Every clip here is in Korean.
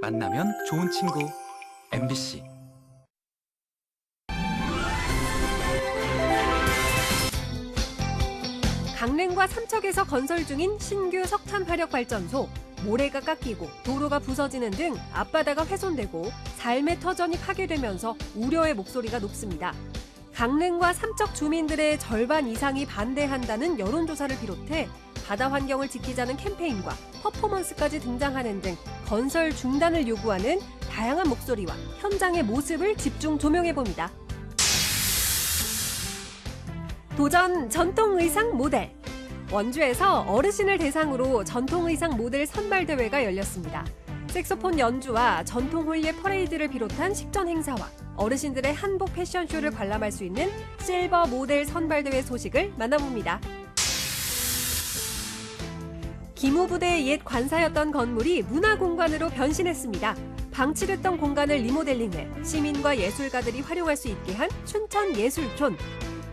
만나면 좋은 친구 MBC. 강릉과 삼척에서 건설 중인 신규 석탄 화력 발전소. 모래가 깎이고 도로가 부서지는 등 앞바다가 훼손되고 삶의 터전이 파괴되면서 우려의 목소리가 높습니다. 강릉과 삼척 주민들의 절반 이상이 반대한다는 여론조사를 비롯해 바다 환경을 지키자는 캠페인과 퍼포먼스까지 등장하는 등 건설 중단을 요구하는 다양한 목소리와 현장의 모습을 집중 조명해봅니다. 도전 전통 의상 모델. 원주에서 어르신을 대상으로 전통 의상 모델 선발대회가 열렸습니다. 색소폰 연주와 전통 홀리의 퍼레이드를 비롯한 식전 행사와 어르신들의 한복 패션쇼를 관람할 수 있는 실버 모델 선발대회 소식을 만나봅니다. 기무부대의 옛 관사였던 건물이 문화공간으로 변신했습니다. 방치됐던 공간을 리모델링해 시민과 예술가들이 활용할 수 있게 한 춘천예술촌.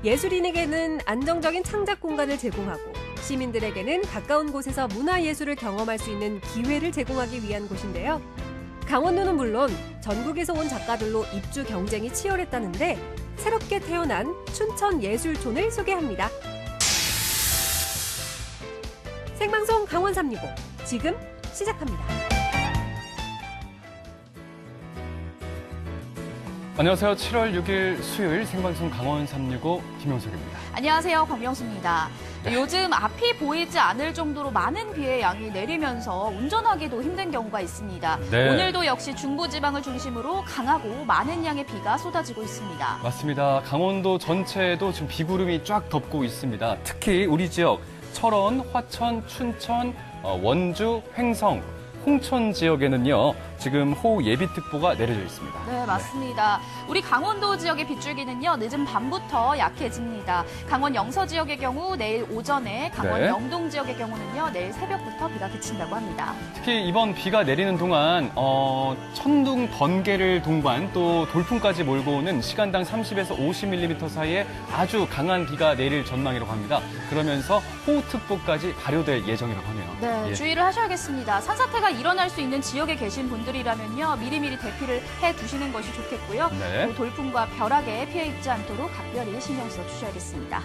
예술인에게는 안정적인 창작 공간을 제공하고 시민들에게는 가까운 곳에서 문화예술을 경험할 수 있는 기회를 제공하기 위한 곳인데요. 강원도는 물론 전국에서 온 작가들로 입주 경쟁이 치열했다는데 새롭게 태어난 춘천예술촌을 소개합니다. 생방송 강원 365 지금 시작합니다. 안녕하세요. 7월 6일 수요일 생방송 강원 365 김용석입니다. 안녕하세요. 권명수입니다. 네. 요즘 앞이 보이지 않을 정도로 많은 비의 양이 내리면서 운전하기도 힘든 경우가 있습니다. 네. 오늘도 역시 중부지방을 중심으로 강하고 많은 양의 비가 쏟아지고 있습니다. 맞습니다. 강원도 전체에도 지금 비구름이 쫙 덮고 있습니다. 특히 우리 지역 철원, 화천, 춘천, 원주, 횡성, 홍천 지역에는요. 지금 호우 예비특보가 내려져 있습니다. 네, 맞습니다. 우리 강원도 지역의 빗줄기는요, 늦은 밤부터 약해집니다. 강원 영서 지역의 경우 내일 오전에, 강원 네. 영동 지역의 경우는요, 내일 새벽부터 비가 그친다고 합니다. 특히 이번 비가 내리는 동안 천둥, 번개를 동반 또 돌풍까지 몰고 오는 시간당 30에서 50mm 사이에 아주 강한 비가 내릴 전망이라고 합니다. 그러면서 호우특보까지 발효될 예정이라고 하네요. 네, 예. 주의를 하셔야겠습니다. 산사태가 일어날 수 있는 지역에 계신 분들이라면요, 미리미리 대피를 해두시는 것이 좋겠고요. 네. 그리고 돌풍과 벼락에 피해 입지 않도록 각별히 신경 써 주셔야겠습니다.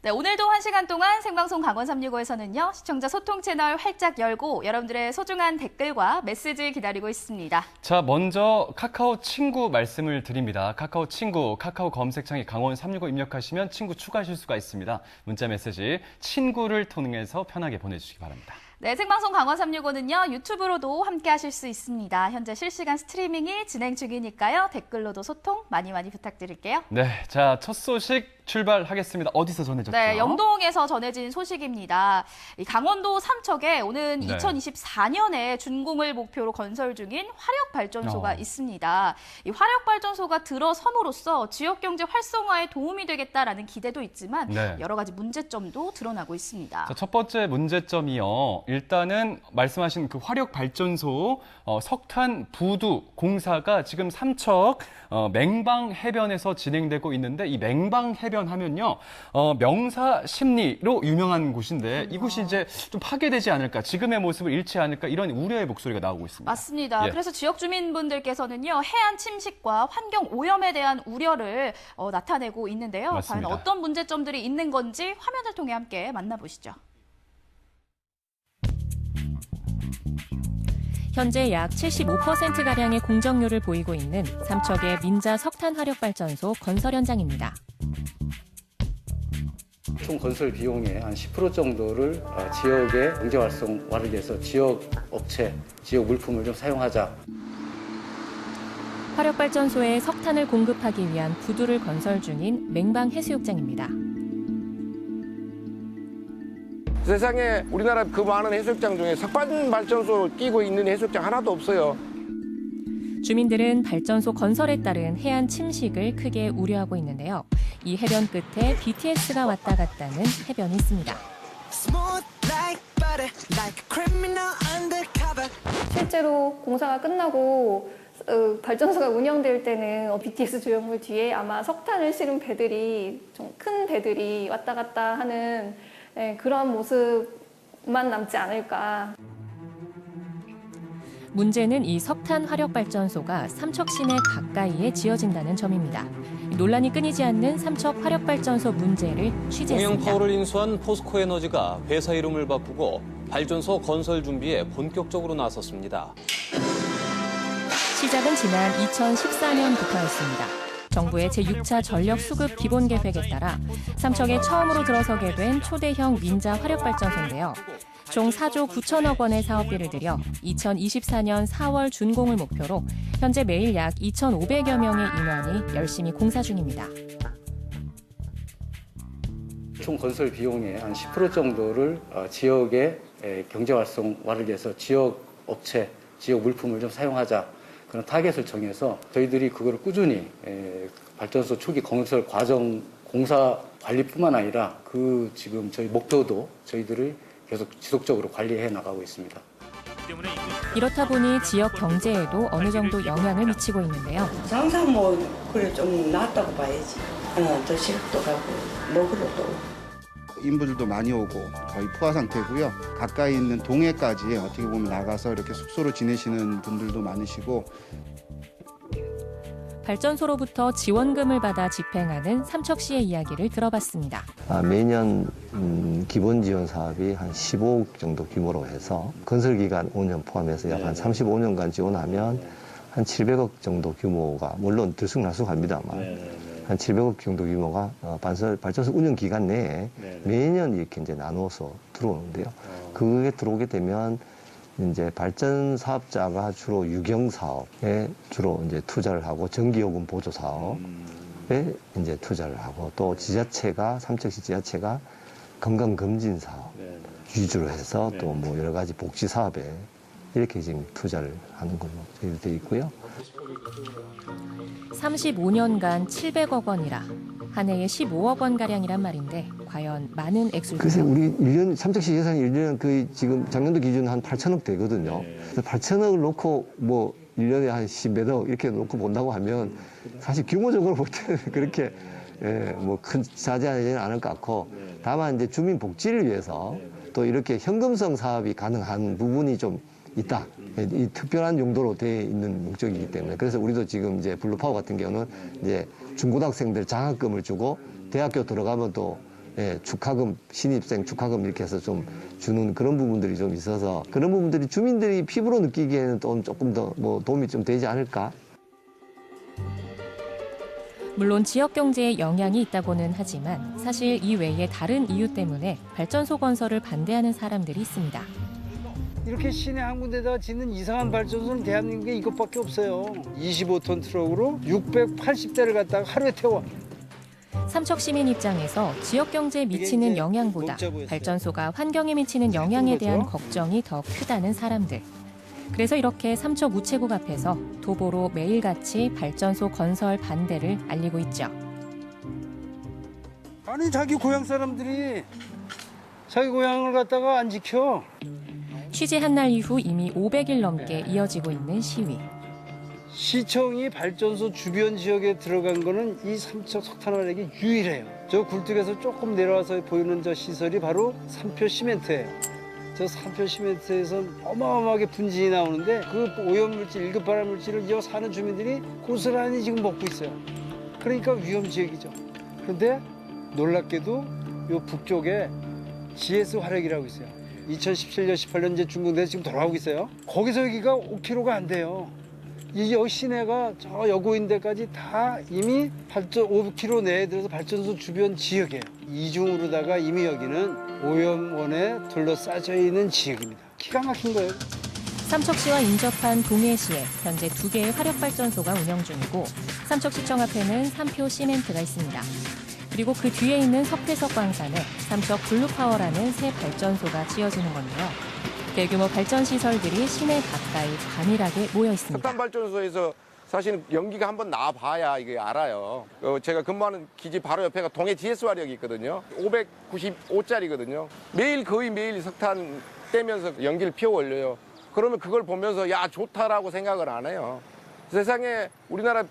네, 오늘도 1시간 동안 생방송 강원 365에서는요, 시청자 소통 채널 활짝 열고 여러분들의 소중한 댓글과 메시지 기다리고 있습니다. 자, 먼저 카카오 친구 말씀을 드립니다. 카카오 친구, 카카오 검색창에 강원 365 입력하시면 친구 추가하실 수가 있습니다. 문자 메시지 친구를 통해서 편하게 보내주시기 바랍니다. 네, 생방송 강원 365는요, 유튜브로도 함께 하실 수 있습니다. 현재 실시간 스트리밍이 진행 중이니까요, 댓글로도 소통 많이 부탁드릴게요. 네, 자, 첫 소식 출발하겠습니다. 어디서 전해졌죠? 네, 영동에서 전해진 소식입니다. 이 강원도 삼척에 오는 네. 2024년에 준공을 목표로 건설 중인 화력발전소가 있습니다. 이 화력발전소가 들어섬으로써 지역경제 활성화에 도움이 되겠다라는 기대도 있지만 네. 여러 가지 문제점도 드러나고 있습니다. 자, 첫 번째 문제점이요. 일단은 말씀하신 그 화력발전소 석탄 부두 공사가 지금 삼척 맹방 해변에서 진행되고 있는데 이 맹방 해변 하면요. 명사십리로 유명한 곳인데 이곳이 이제 좀 파괴되지 않을까, 지금의 모습을 잃지 않을까 이런 우려의 목소리가 나오고 있습니다. 맞습니다. 예. 그래서 지역 주민분들께서는요, 해안 침식과 환경 오염에 대한 우려를 나타내고 있는데요. 맞습니다. 과연 어떤 문제점들이 있는 건지 화면을 통해 함께 만나보시죠. 현재 약 75%가량의 공정률을 보이고 있는 삼척의 민자 석탄 화력발전소 건설 현장입니다. 총 건설 비용의 한 10% 정도를 지역의 경제 활성화를 위해서 지역 업체, 지역 물품을 좀 사용하자. 화력발전소에 석탄을 공급하기 위한 부두를 건설 중인 맹방 해수욕장입니다. 세상에 우리나라 그 많은 해수욕장 중에 석탄 발전소를 끼고 있는 해수욕장 하나도 없어요. 주민들은 발전소 건설에 따른 해안 침식을 크게 우려하고 있는데요. 이 해변 끝에 BTS가 왔다 갔다는 해변이 있습니다. 실제로 공사가 끝나고 발전소가 운영될 때는 BTS 조형물 뒤에 아마 석탄을 실은 배들이 좀 큰 배들이 왔다 갔다 하는 그런 모습만 남지 않을까. 문제는 이 석탄 화력 발전소가 삼척 시내 가까이에 지어진다는 점입니다. 논란이 끊이지 않는 삼척 화력 발전소 문제를 취재했습니다. 동양파워를 인수한 포스코에너지가 회사 이름을 바꾸고 발전소 건설 준비에 본격적으로 나섰습니다. 시작은 지난 2014년부터였습니다. 정부의 제6차 전력 수급 기본 계획에 따라 삼척에 처음으로 들어서게 된 초대형 민자 화력 발전소인데요. 총 4조 9천억 원의 사업비를 들여 2024년 4월 준공을 목표로 현재 매일 약 2,500여 명의 인원이 열심히 공사 중입니다. 총 건설 비용의 한 10% 정도를 지역의 경제 활성화를 위해서 지역 업체, 지역 물품을 좀 사용하자 그런 타겟을 정해서 저희들이 그걸 꾸준히 발전소 초기 건설 과정 공사 관리뿐만 아니라 그 지금 저희 목표도 저희들을 계속 지속적으로 관리해 나가고 있습니다. 이렇다 보니 지역 경제에도 어느 정도 영향을 미치고 있는데요. 장사 그래 좀 나았다고 봐야지. 더 시급도 가고 먹으러도. 인부들도 많이 오고 거의 포화 상태고요. 가까이 있는 동해까지 어떻게 보면 나가서 이렇게 숙소로 지내시는 분들도 많으시고. 발전소로부터 지원금을 받아 집행하는 삼척시의 이야기를 들어봤습니다. 매년 기본 지원 사업이 한 15억 정도 규모로 해서 건설 기간 5년 포함해서 약 한 35년간 지원하면 한 700억 정도 규모가 물론 들쑥날쑥합니다만 한 700억 정도 규모가 발전소 운영 기간 내에 매년 이렇게 이제 나눠서 들어오는데요. 그게 들어오게 되면 이제 발전 사업자가 주로 유경 사업에 주로 이제 투자를 하고 전기요금 보조 사업에 이제 투자를 하고 또 지자체가 삼척시 지자체가 건강검진 사업 위주로 해서 또 뭐 여러 가지 복지 사업에 이렇게 지금 투자를 하는 걸로 되어 있고요. 35년간 700억 원이라 한 해에 15억 원 가량이란 말인데 과연 많은 액수일까요? 글쎄 우리 1년 삼척시 예산이 1년에 거의 지금 작년도 기준 한 8천억 되거든요. 그래서 8천억을 놓고 뭐 1년에 한 10몇억 이렇게 놓고 본다고 하면 사실 규모적으로 볼 때는 그렇게 뭐 큰 차지하지는 않을 것 같고 다만 이제 주민 복지를 위해서 또 이렇게 현금성 사업이 가능한 부분이 좀 있다. 이 특별한 용도로 되어 있는 목적이기 때문에 그래서 우리도 지금 이제 블루파워 같은 경우는 이제 중고등학생들 장학금을 주고 대학교 들어가면 또 축하금 신입생 축하금 이렇게 해서 좀 주는 그런 부분들이 좀 있어서 그런 부분들이 주민들이 피부로 느끼기에는 또 조금 더 뭐 도움이 좀 되지 않을까. 물론 지역 경제에 영향이 있다고는 하지만 사실 이 외에 다른 이유 때문에 발전소 건설을 반대하는 사람들이 있습니다. 이렇게 시내 한 군데다가 짓는 이상한 발전소는 대한민국에 이것밖에 없어요. 25톤 트럭으로 680대를 갖다가 하루에 태워. 삼척 시민 입장에서 지역 경제에 미치는 영향보다 발전소가 환경에 미치는 영향에 대한 걱정이 더 크다는 사람들. 그래서 이렇게 삼척 우체국 앞에서 도보로 매일같이 발전소 건설 반대를 알리고 있죠. 아니 자기 고향 사람들이 자기 고향을 갖다가 안 지켜. 취재한 날 이후 이미 500일 넘게 이어지고 있는 시위. 시청이 발전소 주변 지역에 들어간 거는 이 삼척 석탄화력이 유일해요. 저 굴뚝에서 조금 내려와서 보이는 저 시설이 바로 삼표 시멘트예요. 저 삼표 시멘트에서 어마어마하게 분진이 나오는데 그 오염물질, 1급 발암물질을 이 사는 주민들이 고스란히 지금 먹고 있어요. 그러니까 위험 지역이죠. 그런데 놀랍게도 이 북쪽에 GS 화력이라고 있어요. 2017년, 18년 이제 준공돼서 지금 돌아오고 있어요. 거기서 여기가 5km가 안 돼요. 이 여기 시내가 저 여고인 데까지 다 이미 5km 내에 들어서 발전소 주변 지역이에요. 이중으로다가 이미 여기는 오염원에 둘러싸여 있는 지역입니다. 기가 막힌 거예요. 삼척시와 인접한 동해시에 현재 2개의 화력발전소가 운영 중이고 삼척시청 앞에는 삼표 시멘트가 있습니다. 그리고 그 뒤에 있는 석회석 광산에 삼척 블루파워라는 새 발전소가 지어지는 건데요. 대규모 발전 시설들이 시내 가까이 과밀하게 모여 있습니다. 석탄 발전소에서 사실은 연기가 한번 나와봐야 이게 알아요. 제가 근무하는 기지 바로 옆에가 동해 GS 화력이 있거든요. 595짜리거든요. 거의 매일 석탄 떼면서 연기를 피워 올려요. 그러면 그걸 보면서 야 좋다라고 생각을 안 해요. 세상에 우리나라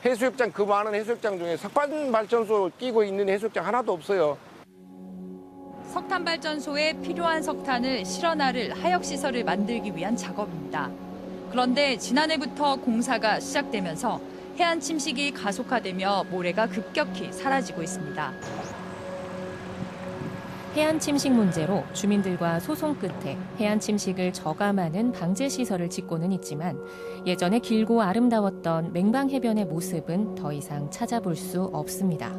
해수욕장 그 많은 해수욕장 중에 석탄 발전소 끼고 있는 해수욕장 하나도 없어요. 석탄 발전소에 필요한 석탄을 실어 나를 하역 시설을 만들기 위한 작업입니다. 그런데 지난해부터 공사가 시작되면서 해안 침식이 가속화되며 모래가 급격히 사라지고 있습니다. 해안 침식 문제로 주민들과 소송 끝에 해안 침식을 저감하는 방제 시설을 짓고는 있지만 예전에 길고 아름다웠던 맹방 해변의 모습은 더 이상 찾아볼 수 없습니다.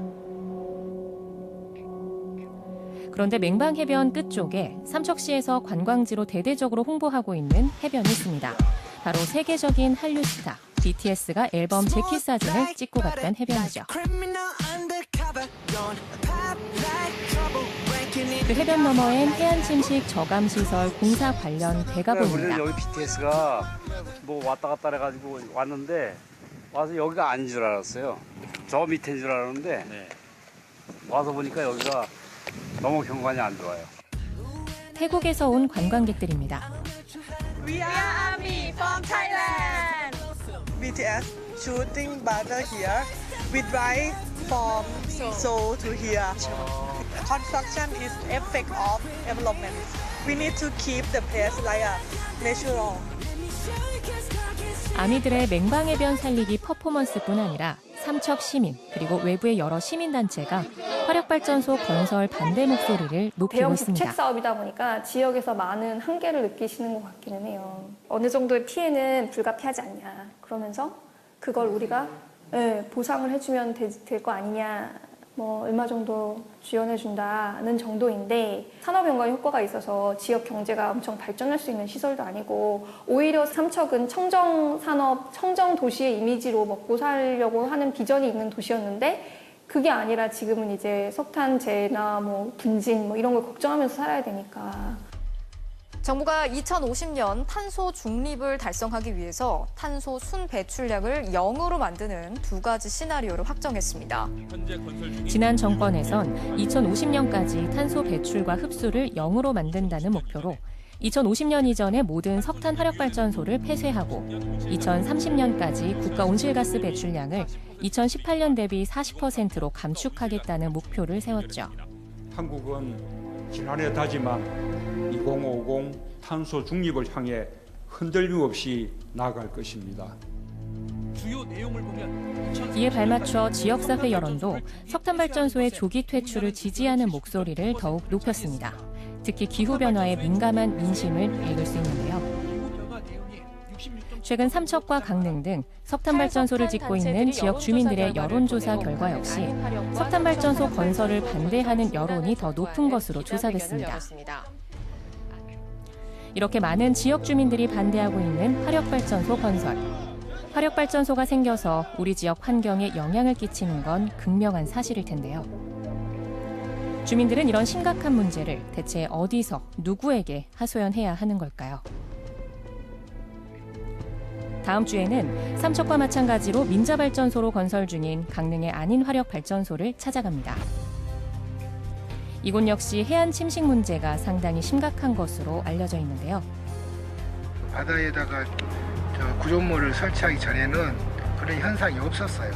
그런데 맹방 해변 끝쪽에 삼척시에서 관광지로 대대적으로 홍보하고 있는 해변이 있습니다. 바로 세계적인 한류 스타 BTS가 앨범 재킷 사진을 찍고 갔던 해변이죠. 그 해변 너머엔 해안 침식 저감 시설 공사 관련 배가 보입니다. 우리는 여기 BTS가 뭐 왔다 갔다 해가지고 왔는데 와서 여기가 아닌 줄 알았어요. 저 밑에인 줄 알았는데 와서 보니까 여기가 너무 경관이 안 좋아요. 태국에서 온 관광객들입니다. We are Army from Thailand. BTS shooting banner here. We drive from Seoul to here. Construction is effect of development. We need to keep the place like a natural. 아미들의 맹방해변 살리기 퍼포먼스뿐 아니라 삼척 시민 그리고 외부의 여러 시민단체가 화력발전소 건설 반대 목소리를 높이고 대형 있습니다. 부책 사업이다 보니까 지역에서 많은 한계를 느끼시는 것 같기는 해요. 어느 정도의 피해는 불가피하지 않냐. 그러면서 그걸 우리가 보상을 해주면 될 거 아니냐. 뭐 얼마 정도 지원해준다는 정도인데 산업 연관 효과가 있어서 지역 경제가 엄청 발전할 수 있는 시설도 아니고 오히려 삼척은 청정 산업, 청정 도시의 이미지로 먹고 살려고 하는 비전이 있는 도시였는데 그게 아니라 지금은 이제 석탄재나 뭐 분진 뭐 이런 걸 걱정하면서 살아야 되니까. 정부가 2050년 탄소 중립을 달성하기 위해서 탄소 순 배출량을 0으로 만드는 두 가지 시나리오를 확정했습니다. 지난 정권에선 2050년까지 탄소 배출과 흡수를 0으로 만든다는 목표로 2050년 이전의 모든 석탄 화력발전소를 폐쇄하고 2030년까지 국가 온실가스 배출량을 2018년 대비 40%로 감축하겠다는 목표를 세웠죠. 한국은 지난해 다짐한 2050 탄소 중립을 향해 흔들림 없이 나아갈 것입니다. 주요 내용을 보면 이에 발맞춰 지역사회 여론도 석탄발전소의 조기 퇴출을 지지하는 목소리를 더욱 높였습니다. 특히 기후변화에 민감한 민심을 읽을 수 있는데요. 최근 삼척과 강릉 등 석탄발전소를 짓고 있는 지역 주민들의 여론조사 결과 역시 석탄발전소 건설을 반대하는 여론이 더 높은 것으로 조사됐습니다. 이렇게 많은 지역 주민들이 반대하고 있는 화력발전소 건설. 화력발전소가 생겨서 우리 지역 환경에 영향을 끼치는 건 극명한 사실일 텐데요. 주민들은 이런 심각한 문제를 대체 어디서 누구에게 하소연해야 하는 걸까요? 다음 주에는 삼척과 마찬가지로 민자발전소로 건설 중인 강릉의 안인화력발전소를 찾아갑니다. 이곳 역시 해안 침식 문제가 상당히 심각한 것으로 알려져 있는데요. 바다에다가 구조물을 설치하기 전에는 그런 현상이 없었어요.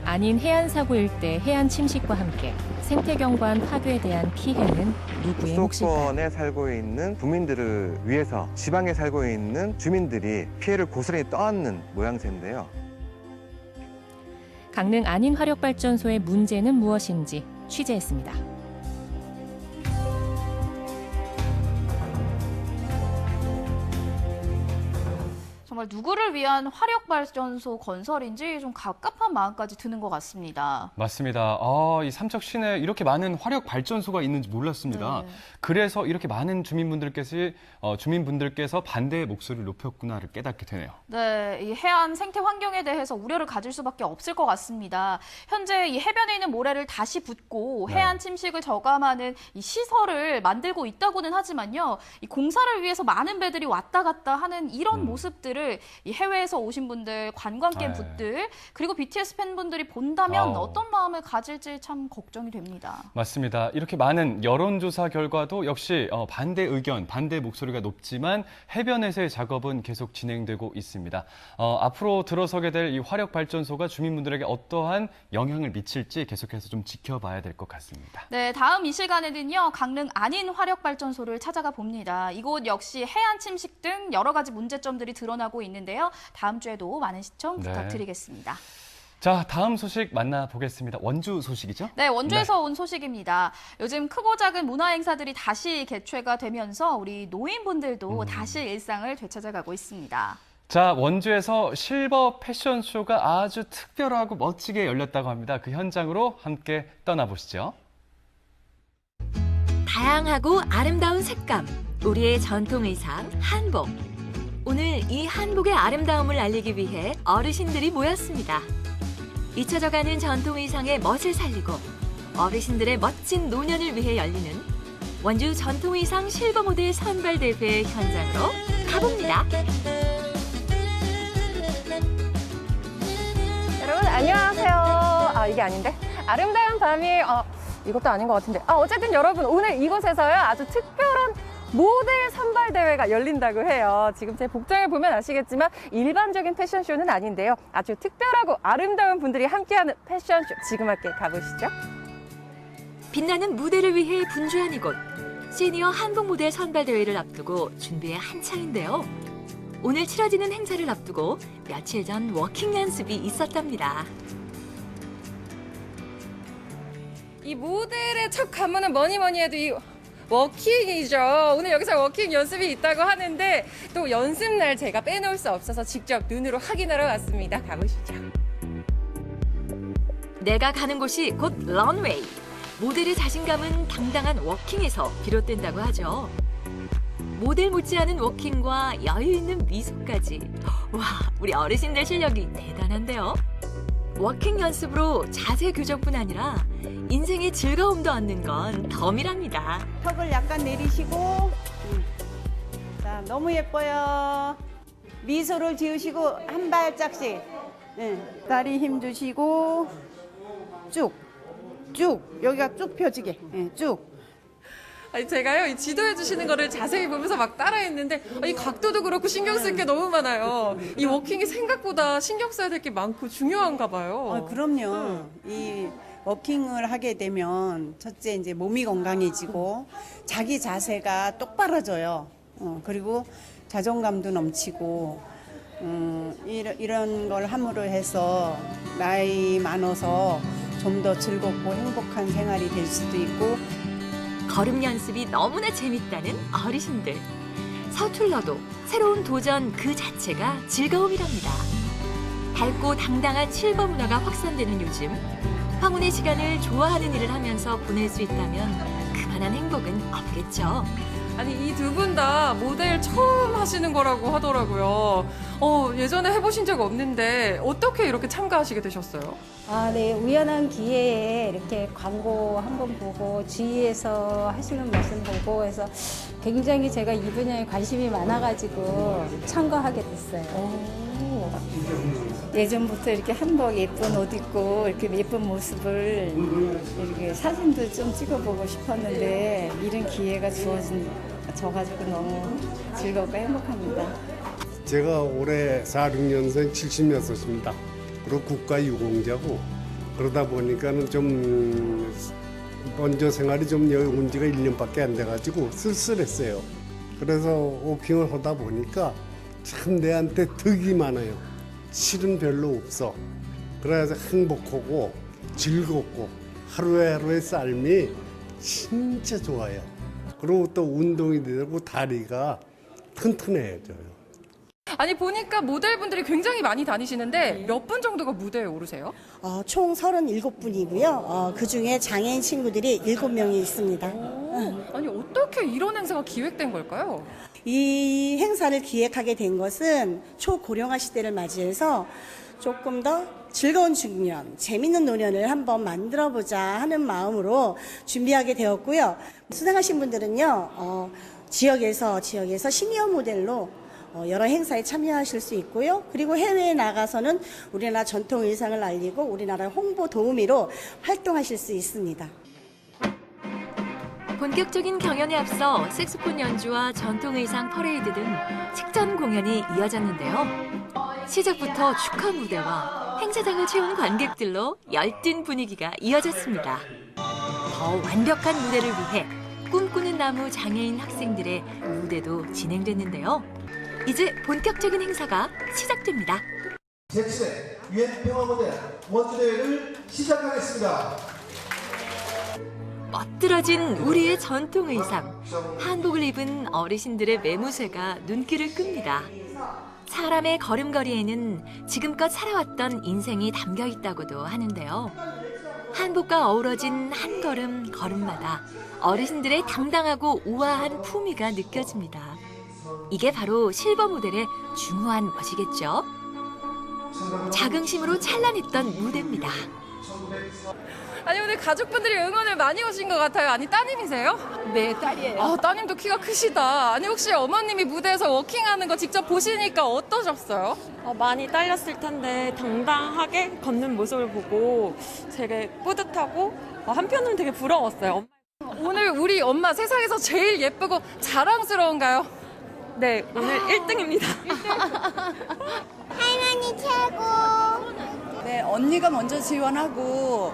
안인 해안사고 일대 해안 침식과 함께 생태경관 파괴에 대한 피해는 누구의 몫일까요? 수도권에 살고 있는 국민들을 위해서 지방에 살고 있는 주민들이 피해를 고스란히 떠안는 모양새인데요. 강릉 안인화력발전소의 문제는 무엇인지 취재했습니다. 정말 누구를 위한 화력발전소 건설인지 좀 갑갑한 마음까지 드는 것 같습니다. 맞습니다. 이 삼척 시내에 이렇게 많은 화력 발전소가 있는지 몰랐습니다. 네. 그래서 이렇게 많은 주민분들께서 반대의 목소리를 높였구나를 깨닫게 되네요. 네, 이 해안 생태 환경에 대해서 우려를 가질 수밖에 없을 것 같습니다. 현재 이 해변에 있는 모래를 다시 붓고 해안 침식을 저감하는 이 시설을 만들고 있다고는 하지만요. 이 공사를 위해서 많은 배들이 왔다 갔다 하는 이런 모습들을 모습을 이 해외에서 오신 분들, 관광객 분들, 그리고 BTS 팬분들이 본다면 어떤 마음을 가질지 참 걱정이 됩니다. 맞습니다. 이렇게 많은 여론조사 결과도 역시 반대 의견, 반대 목소리가 높지만 해변에서의 작업은 계속 진행되고 있습니다. 앞으로 들어서게 될 이 화력발전소가 주민분들에게 어떠한 영향을 미칠지 계속해서 좀 지켜봐야 될 것 같습니다. 네, 다음 이 시간에는요, 강릉 안인 화력발전소를 찾아가 봅니다. 이곳 역시 해안 침식 등 여러 가지 문제점들이 드러나고 있는데요. 다음 주에도 많은 시청 부탁드리겠습니다. 자, 다음 소식 만나보겠습니다. 원주 소식이죠? 네, 원주에서 온 소식입니다. 요즘 크고 작은 문화 행사들이 다시 개최가 되면서 우리 노인분들도 다시 일상을 되찾아가고 있습니다. 자, 원주에서 실버 패션쇼가 아주 특별하고 멋지게 열렸다고 합니다. 그 현장으로 함께 떠나보시죠. 다양하고 아름다운 색감, 우리의 전통 의상 한복. 오늘 이 한복의 아름다움을 알리기 위해 어르신들이 모였습니다. 잊혀져가는 전통 의상의 멋을 살리고 어르신들의 멋진 노년을 위해 열리는 원주 전통 의상 실버 모델 선발 대회 현장으로 가봅니다. 여러분 안녕하세요. 이게 아닌데? 아름다운 밤이 이것도 아닌 것 같은데. 어쨌든 여러분 오늘 이곳에서요 아주 특별한 모델 선발 대회가 열린다고 해요. 지금 제 복장을 보면 아시겠지만 일반적인 패션쇼는 아닌데요. 아주 특별하고 아름다운 분들이 함께하는 패션쇼 지금 함께 가보시죠. 빛나는 무대를 위해 분주한 이곳. 시니어 한복 모델 선발 대회를 앞두고 준비에 한창인데요. 오늘 치러지는 행사를 앞두고 며칠 전 워킹 연습이 있었답니다. 이 모델의 첫 관문은 뭐니 해도 이 워킹이죠. 오늘 여기서 워킹 연습이 있다고 하는데 또 연습날 제가 빼놓을 수 없어서 직접 눈으로 확인하러 왔습니다. 가보시죠. 내가 가는 곳이 곧 런웨이. 모델의 자신감은 당당한 워킹에서 비롯된다고 하죠. 모델 못지않은 워킹과 여유 있는 미소까지. 와, 우리 어르신들 실력이 대단한데요. 워킹 연습으로 자세 교정뿐 아니라 인생의 즐거움도 얻는 건 덤이랍니다. 턱을 약간 내리시고, 자, 너무 예뻐요. 미소를 지으시고 한 발짝씩. 다리 힘 주시고 쭉, 여기가 쭉 펴지게, 쭉. 아니 제가요 이 지도해 주시는 거를 자세히 보면서 막 따라했는데 이 각도도 그렇고 신경 쓸 게 너무 많아요. 이 워킹이 생각보다 신경 써야 될 게 많고 중요한가 봐요. 그럼요. 이 워킹을 하게 되면 첫째 이제 몸이 건강해지고 자기 자세가 똑바라져요. 그리고 자존감도 넘치고 이런 걸 함으로 해서 나이 많아서 좀 더 즐겁고 행복한 생활이 될 수도 있고. 걸음 연습이 너무나 재밌다는 어르신들. 서툴러도 새로운 도전 그 자체가 즐거움이랍니다. 밝고 당당한 실버 문화가 확산되는 요즘, 황혼의 시간을 좋아하는 일을 하면서 보낼 수 있다면 그만한 행복은 없겠죠. 아니 이 두 분 다 모델 처음 하시는 거라고 하더라고요. 예전에 해보신 적 없는데 어떻게 이렇게 참가하시게 되셨어요? 네. 우연한 기회에 이렇게 광고 한번 보고 주위에서 하시는 모습 보고 해서 굉장히 제가 이 분야에 관심이 많아가지고 참가하게 됐어요. 예전부터 이렇게 한복 예쁜 옷 입고 이렇게 예쁜 모습을 이렇게 사진도 좀 찍어보고 싶었는데 이런 기회가 주어져가지고 너무 즐겁고 행복합니다. 제가 올해 46년생 76입니다. 그리고 국가유공자고 그러다 보니까는 좀 먼저 생활이 좀 여기 온 지가 1년밖에 안 돼가지고 쓸쓸했어요. 그래서 워킹을 하다 보니까 참 내한테 덕이 많아요. 실은 별로 없어. 그래서 행복하고 즐겁고 하루의 삶이 진짜 좋아요. 그리고 또 운동이 되고 다리가 튼튼해져요. 아니 보니까 모델분들이 굉장히 많이 다니시는데 몇 분 정도가 무대에 오르세요? 총 37분이고요. 그중에 장애인 친구들이 7명이 있습니다. 아니 어떻게 이런 행사가 기획된 걸까요? 이 행사를 기획하게 된 것은 초고령화 시대를 맞이해서 조금 더 즐거운 중년, 재밌는 노년을 한번 만들어보자 하는 마음으로 준비하게 되었고요. 수상하신 분들은요, 지역에서 시니어 모델로 여러 행사에 참여하실 수 있고요. 그리고 해외에 나가서는 우리나라 전통 의상을 알리고 우리나라 홍보 도우미로 활동하실 수 있습니다. 본격적인 경연에 앞서 색소폰 연주와 전통 의상 퍼레이드 등 식전 공연이 이어졌는데요. 시작부터 축하 무대와 행사장을 채운 관객들로 열띤 분위기가 이어졌습니다. 더 완벽한 무대를 위해 꿈꾸는 나무 장애인 학생들의 무대도 진행됐는데요. 이제 본격적인 행사가 시작됩니다. 제7회 UN 평화무대 원주대회를 시작하겠습니다. 멋들어진 우리의 전통 의상, 한복을 입은 어르신들의 매무새가 눈길을 끕니다. 사람의 걸음걸이에는 지금껏 살아왔던 인생이 담겨 있다고도 하는데요. 한복과 어우러진 한 걸음 걸음마다 어르신들의 당당하고 우아한 품위가 느껴집니다. 이게 바로 실버 모델의 중후한 멋이겠죠. 자긍심으로 찬란했던 무대입니다. 아니 오늘 가족분들이 응원을 많이 오신 것 같아요. 아니 따님이세요? 네, 딸이에요. 아, 따님도 키가 크시다. 아니 혹시 어머님이 무대에서 워킹하는 거 직접 보시니까 어떠셨어요? 많이 딸렸을 텐데 당당하게 걷는 모습을 보고 되게 뿌듯하고 한편으로는 되게 부러웠어요. 오늘 우리 엄마 세상에서 제일 예쁘고 자랑스러운가요? 네, 오늘 1등입니다. 할머니 최고. 네, 언니가 먼저 지원하고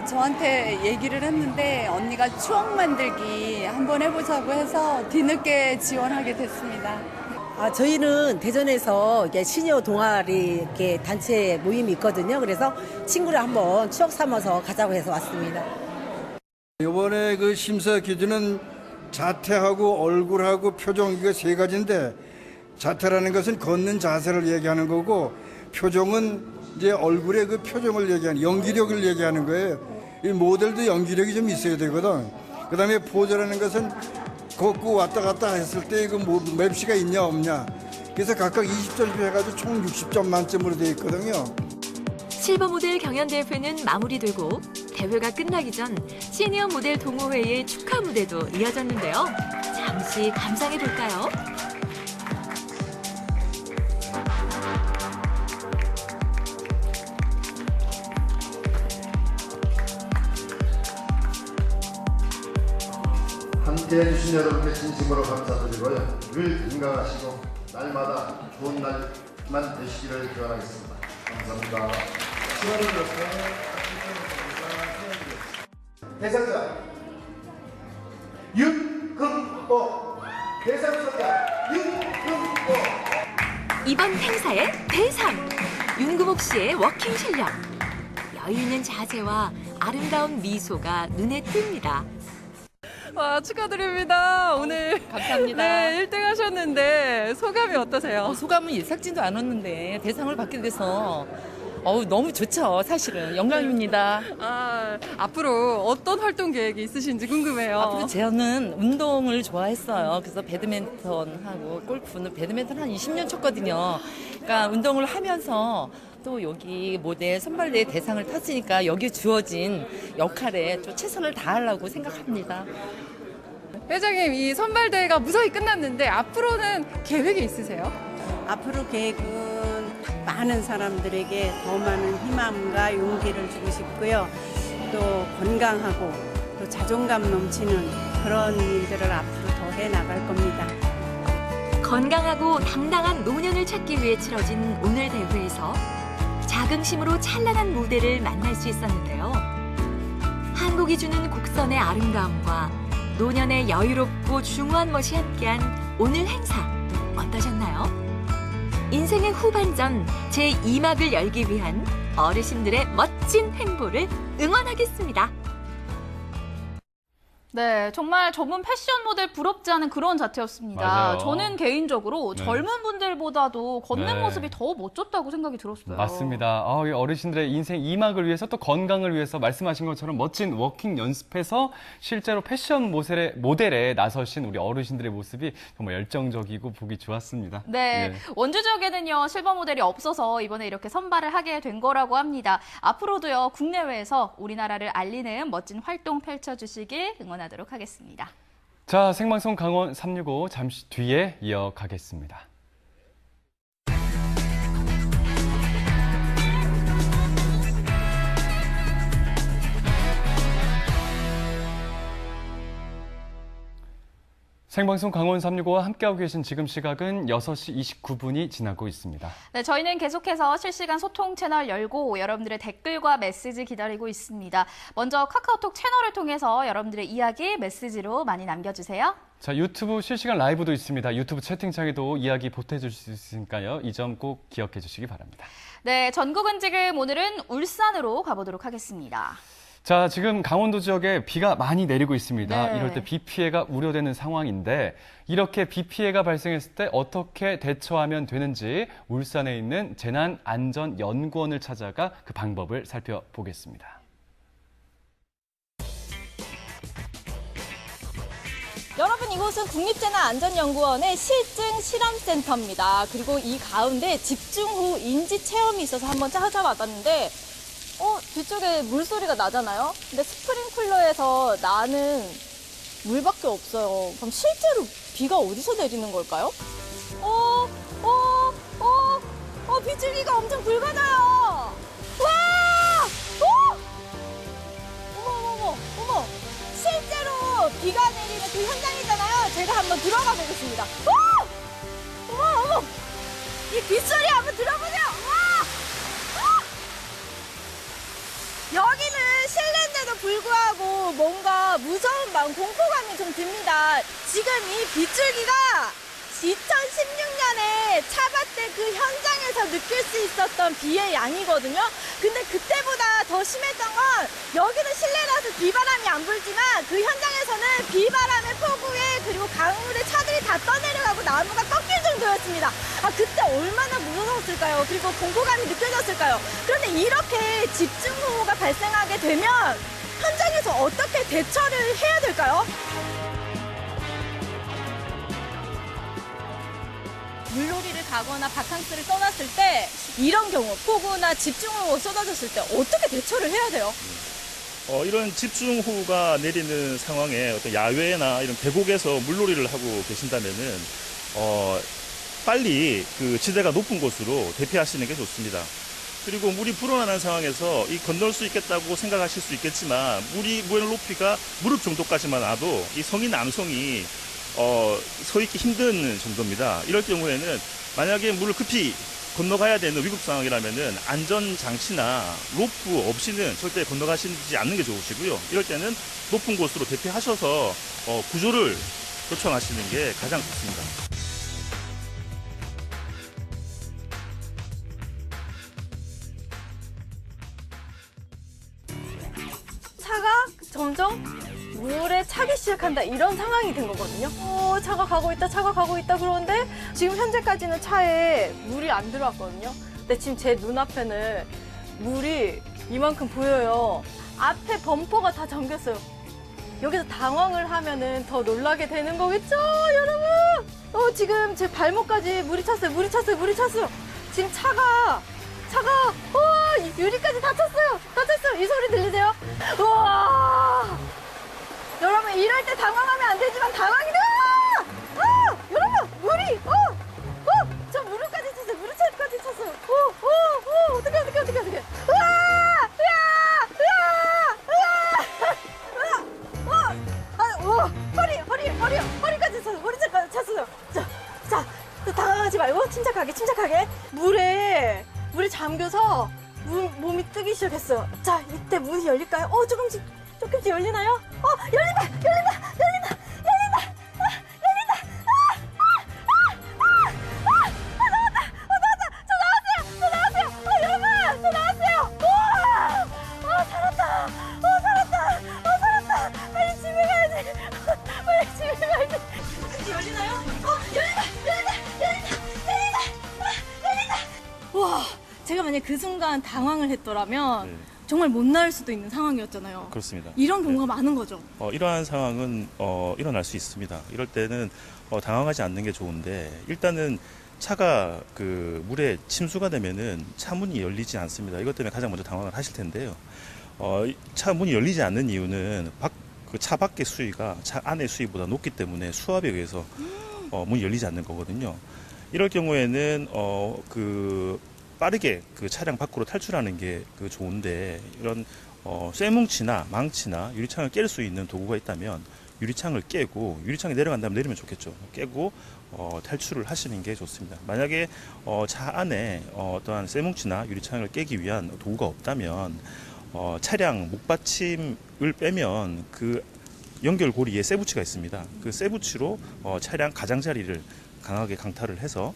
저한테 얘기를 했는데 언니가 추억 만들기 한번 해보자고 해서 뒤늦게 지원하게 됐습니다. 저희는 대전에서 이게 시니어 동아리 이렇게 단체 모임이 있거든요. 그래서 친구를 한번 추억 삼아서 가자고 해서 왔습니다. 이번에 그 심사 기준은 자태하고 얼굴하고 표정 이거 세 가지인데 자태라는 것은 걷는 자세를 얘기하는 거고 표정은 이제 얼굴의 그 표정을 얘기하는 연기력을 얘기하는 거예요. 이 모델도 연기력이 좀 있어야 되거든. 그다음에 포즈라는 것은 걷고 왔다 갔다 했을 때 그 맵시가 있냐 없냐. 그래서 각각 20점씩 해가지고 총 60점 만점으로 되어 있거든요. 실버 모델 경연 대회는 마무리되고 대회가 끝나기 전 시니어 모델 동호회의 축하 무대도 이어졌는데요. 잠시 감상해 볼까요? 함께해 주신 여러분께 진심으로 감사드리고요. 늘 건강하시고 날마다 좋은 날만 되시기를 기원하겠습니다. 감사합니다. 시간을 주셨습니다. 대상자 윤금보 대상자 윤금보 이번 행사의 대상! 윤금옥 씨의 워킹 실력. 여유 있는 자세와 아름다운 미소가 눈에 띕니다. 와, 축하드립니다. 오늘 감사합니다. 네, 1등 하셨는데 소감이 어떠세요? 소감은 예상치도 않았는데 대상을 받게 돼서 너무 좋죠. 사실은 영광입니다. 앞으로 어떤 활동 계획이 있으신지 궁금해요. 앞으로 저는 운동을 좋아했어요. 그래서 배드민턴하고 골프는 배드민턴 한 20년 쳤거든요. 그러니까 운동을 하면서 또 여기 모델 선발대회 대상을 탔으니까 여기에 주어진 역할에 좀 최선을 다하려고 생각합니다. 회장님, 이 선발대회가 무사히 끝났는데 앞으로는 계획이 있으세요? 앞으로 계획은 많은 사람들에게 더 많은 희망과 용기를 주고 싶고요. 또 건강하고 또 자존감 넘치는 그런 일들을 앞으로 더 해나갈 겁니다. 건강하고 당당한 노년을 찾기 위해 치러진 오늘 대회에서 자긍심으로 찬란한 무대를 만날 수 있었는데요. 한복이 주는 곡선의 아름다움과 노년의 여유롭고 중후한 멋이 함께한 오늘 행사 어떠셨나요? 인생의 후반전 제2막을 열기 위한 어르신들의 멋진 행보를 응원하겠습니다. 네, 정말 전문 패션 모델 부럽지 않은 그런 자태였습니다. 맞아요. 저는 개인적으로 네. 젊은 분들보다도 걷는 네. 모습이 더 멋졌다고 생각이 들었어요. 맞습니다. 이 어르신들의 인생 2막을 위해서 또 건강을 위해서 말씀하신 것처럼 멋진 워킹 연습해서 실제로 패션 모델에 나서신 우리 어르신들의 모습이 정말 열정적이고 보기 좋았습니다. 네, 예. 원주 지역에는요 실버 모델이 없어서 이번에 이렇게 선발을 하게 된 거라고 합니다. 앞으로도요 국내외에서 우리나라를 알리는 멋진 활동 펼쳐주시길 응원하도록 하겠습니다. 자, 생방송 강원 365 잠시 뒤에 이어가겠습니다. 생방송 강원 365와 함께하고 계신 지금 시각은 6시 29분이 지나고 있습니다. 네, 저희는 계속해서 실시간 소통 채널 열고 여러분들의 댓글과 메시지 기다리고 있습니다. 먼저 카카오톡 채널을 통해서 여러분들의 이야기 메시지로 많이 남겨주세요. 자, 유튜브 실시간 라이브도 있습니다. 유튜브 채팅창에도 이야기 보태줄 수 있으니까요. 이 점 꼭 기억해 주시기 바랍니다. 네, 전국은 지금 오늘은 울산으로 가보도록 하겠습니다. 자, 지금 강원도 지역에 비가 많이 내리고 있습니다. 네. 이럴 때 비 피해가 우려되는 상황인데 이렇게 비 피해가 발생했을 때 어떻게 대처하면 되는지 울산에 있는 재난안전연구원을 찾아가 그 방법을 살펴보겠습니다. 여러분, 이곳은 국립재난안전연구원의 실증 실험센터입니다. 그리고 이 가운데 집중호우 인지 체험이 있어서 한번 찾아봤는데 뒤쪽에 물소리가 나잖아요. 근데 스프링클러에서 나는 물밖에 없어요. 그럼 실제로 비가 어디서 내리는 걸까요? 빗줄기가 엄청 굵어져요. 와! 어머! 실제로 비가 내리는 그 현장이잖아요. 제가 한번 들어가 보겠습니다. 어머! 이 빗소리 한번 들어보세요. 여기는 실내인데도 불구하고 뭔가 무서운 마음, 공포감이 좀 듭니다. 지금 이 빗줄기가 2016년에 차밭대 그 현장에서 느낄 수 있었던 비의 양이거든요. 근데 그때보다 더 심했던 건 여기는 실내라서 비바람이 안 불지만 그 현장에서는 비바람의 폭우에 그리고 강물에 차들이 다 떠내려가고 나무가 꺾일 정도였습니다. 그때 얼마나 무서웠을까요? 그리고 공포감이 느껴졌을까요? 그런데 이렇게 집중호우가 발생하게 되면 현장에서 어떻게 대처를 해야 될까요? 물놀이를 가거나 바캉스를 떠났을 때 이런 경우 폭우나 집중호우가 쏟아졌을 때 어떻게 대처를 해야 돼요? 이런 집중호우가 내리는 상황에 어떤 야외나 이런 계곡에서 물놀이를 하고 계신다면은 빨리 그 지대가 높은 곳으로 대피하시는 게 좋습니다. 그리고 물이 불어나는 상황에서 이 건널 수 있겠다고 생각하실 수 있겠지만 물의 높이가 무릎 정도까지만 와도 이 성인 남성이 서 있기 힘든 정도입니다. 이럴 경우에는 만약에 물을 급히 건너가야 되는 위급 상황이라면은 안전장치나 로프 없이는 절대 건너가시지 않는 게 좋으시고요. 이럴 때는 높은 곳으로 대피하셔서 구조를 요청하시는 게 가장 좋습니다. 차가 점점 물에 차기 시작한다, 이런 상황이 된 거거든요. 차가 가고 있다 그러는데 지금 현재까지는 차에 물이 안 들어왔거든요. 근데 지금 제 눈앞에는 물이 이만큼 보여요. 앞에 범퍼가 다 잠겼어요. 여기서 당황을 하면은 더 놀라게 되는 거겠죠, 여러분? 지금 제 발목까지 물이 찼어요. 지금 차가 유리까지 다쳤어요. 이 소리 들리세요? 우와! 여러분, 이럴 때 당황하면 안 되지만 당황이 돼요! 여러분, 물이 저 무릎까지 찼어요. 어떡해. 허리까지 찼어요. 자, 당황하지 말고 침착하게. 물에 잠겨서 몸이 뜨기 시작했어요. 자, 이때 문이 열릴까요? 조금씩 열리나요? 열린다! 나왔어요! 우와! 살았다! 빨리 집에 가야지! 열리나요? 열린다! 우와! 제가 만약 그 순간 당황을 했더라면 정말 못 나올 수도 있는 상황이었잖아요. 그렇습니다. 이런 경우가 많은 거죠. 이러한 상황은 일어날 수 있습니다. 이럴 때는 당황하지 않는 게 좋은데 일단은 차가 그 물에 침수가 되면은 차 문이 열리지 않습니다. 이것 때문에 가장 먼저 당황을 하실 텐데요. 차 문이 열리지 않는 이유는 차 밖의 수위가 차 안의 수위보다 높기 때문에 수압에 의해서 문이 열리지 않는 거거든요. 이럴 경우에는 빠르게 그 차량 밖으로 탈출하는 게 좋은데 이런 쇠뭉치나 망치나 유리창을 깰 수 있는 도구가 있다면 유리창을 깨고 유리창이 내려간다면 내리면 좋겠죠. 깨고 탈출을 하시는 게 좋습니다. 만약에 차 안에 어떠한 쇠뭉치나 유리창을 깨기 위한 도구가 없다면 차량 목받침을 빼면 그 연결고리에 쇠붙이가 있습니다. 그 쇠붙이로 차량 가장자리를 강하게 강타를 해서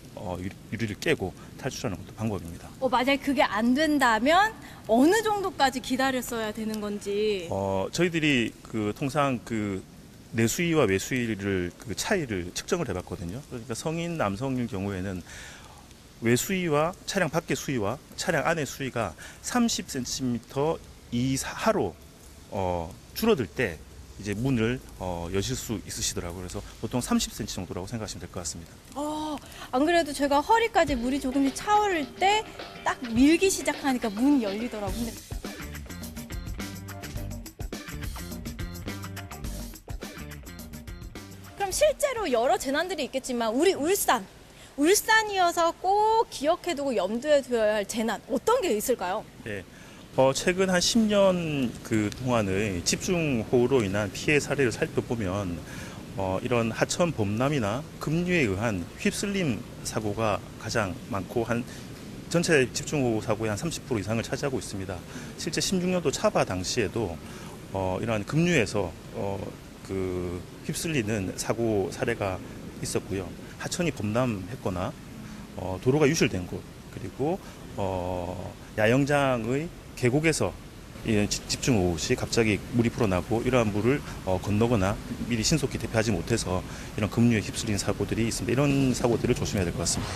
유리를 깨고 탈출하는 것도 방법입니다. 만약에 그게 안 된다면 어느 정도까지 기다렸어야 되는 건지. 저희들이 통상 내수위와 외수위를 차이를 측정을 해봤거든요. 그러니까 성인 남성일 경우에는 외수위와 차량 밖의 수위와 차량 안의 수위가 30cm 이하로 줄어들 때 이제 문을 여실 수 있으시더라고요. 그래서 보통 30cm 정도라고 생각하시면 될 것 같습니다. 안 그래도 제가 허리까지 물이 조금씩 차오를 때 딱 밀기 시작하니까 문이 열리더라고요. 근데 그럼 실제로 여러 재난들이 있겠지만 우리 울산이어서 꼭 기억해두고 염두에 두어야 할 재난 어떤 게 있을까요? 네. 최근 한 10년 동안의 집중호우로 인한 피해 사례를 살펴보면 이런 하천 범람이나 급류에 의한 휩쓸림 사고가 가장 많고 전체 집중호우 사고의 한 30% 이상을 차지하고 있습니다. 실제 16년도 차바 당시에도 이러한 급류에서 휩쓸리는 사고 사례가 있었고요. 하천이 범람했거나 도로가 유실된 곳, 그리고 야영장의 계곡에서 집중호우 시 갑자기 물이 불어나고 이러한 물을 건너거나 미리 신속히 대피하지 못해서 이런 급류에 휩쓸린 사고들이 있습니다. 이런 사고들을 조심해야 될 것 같습니다.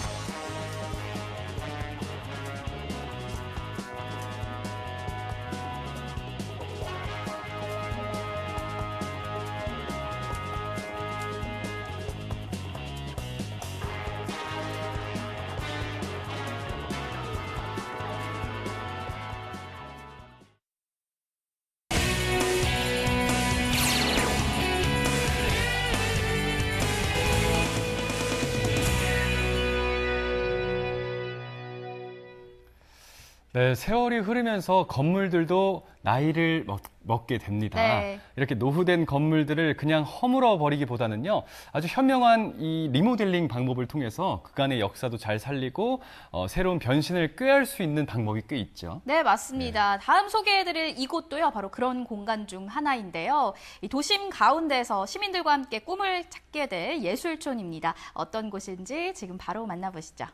네, 세월이 흐르면서 건물들도 나이를 먹게 됩니다. 네. 이렇게 노후된 건물들을 그냥 허물어 버리기보다는요, 아주 현명한 이 리모델링 방법을 통해서 그간의 역사도 잘 살리고 새로운 변신을 꾀할 수 있는 방법이 꽤 있죠. 네, 맞습니다. 다음 소개해드릴 이곳도요, 바로 그런 공간 중 하나인데요. 이 도심 가운데서 시민들과 함께 꿈을 찾게 될 예술촌입니다. 어떤 곳인지 지금 바로 만나보시죠.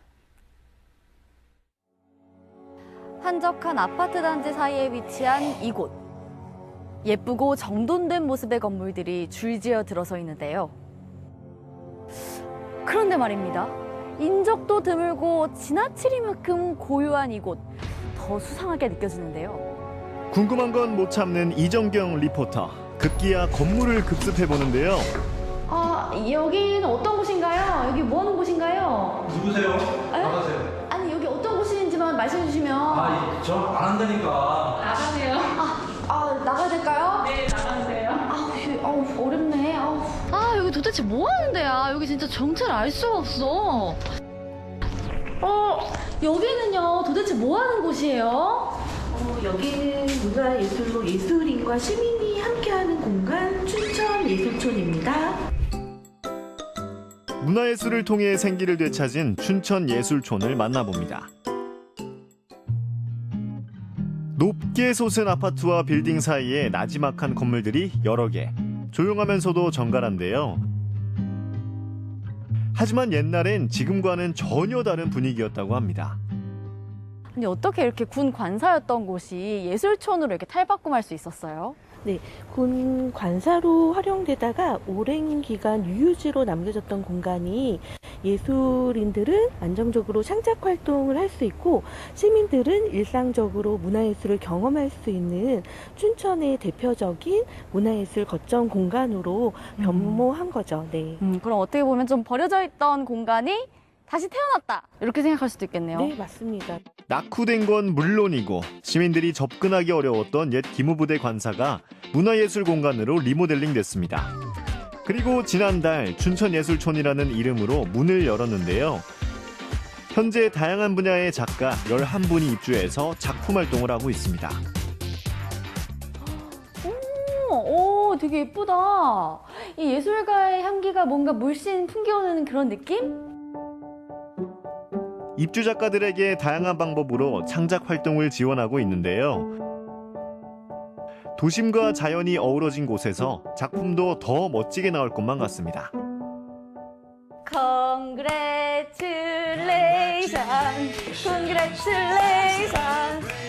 한적한 아파트 단지 사이에 위치한 이곳. 예쁘고 정돈된 모습의 건물들이 줄지어 들어서 있는데요. 그런데 말입니다. 인적도 드물고 지나치리만큼 고요한 이곳. 더 수상하게 느껴지는데요. 궁금한 건 못 참는 이정경 리포터. 급기야 건물을 급습해보는데요. 여기는 어떤 곳인가요? 여기 뭐 하는 곳인가요? 누구세요? 나가세요. 아니, 여기 어떤 곳인지만 말씀해 주시면. 저 안 한다니까. 나가세요. 나가야 될까요? 네, 나가세요. 어렵네. 여기 도대체 뭐 하는 데야? 여기 진짜 정체를 알 수가 없어. 여기는요, 도대체 뭐 하는 곳이에요? 여기는 문화예술로 예술인과 시민이 함께하는 공간 춘천예술촌입니다. 문화예술을 통해 생기를 되찾은 춘천예술촌을 만나봅니다. 높게 솟은 아파트와 빌딩 사이에 나지막한 건물들이 여러 개. 조용하면서도 정갈한데요. 하지만 옛날엔 지금과는 전혀 다른 분위기였다고 합니다. 아니, 어떻게 이렇게 군 관사였던 곳이 예술촌으로 이렇게 탈바꿈할 수 있었어요? 네, 군 관사로 활용되다가 오랜 기간 유유지로 남겨졌던 공간이 예술인들은 안정적으로 창작 활동을 할 수 있고 시민들은 일상적으로 문화예술을 경험할 수 있는 춘천의 대표적인 문화예술 거점 공간으로 변모한 거죠. 네. 그럼 어떻게 보면 좀 버려져 있던 공간이 다시 태어났다, 이렇게 생각할 수도 있겠네요. 네, 맞습니다. 낙후된 건 물론이고 시민들이 접근하기 어려웠던 옛 기무부대 관사가 문화예술 공간으로 리모델링 됐습니다. 그리고 지난달 춘천예술촌이라는 이름으로 문을 열었는데요. 현재 다양한 분야의 작가 11분이 입주해서 작품 활동을 하고 있습니다. 되게 예쁘다. 이 예술가의 향기가 뭔가 물씬 풍겨오는 그런 느낌? 입주 작가들에게 다양한 방법으로 창작 활동을 지원하고 있는데요. 도심과 자연이 어우러진 곳에서 작품도 더 멋지게 나올 것만 같습니다. Congratulations,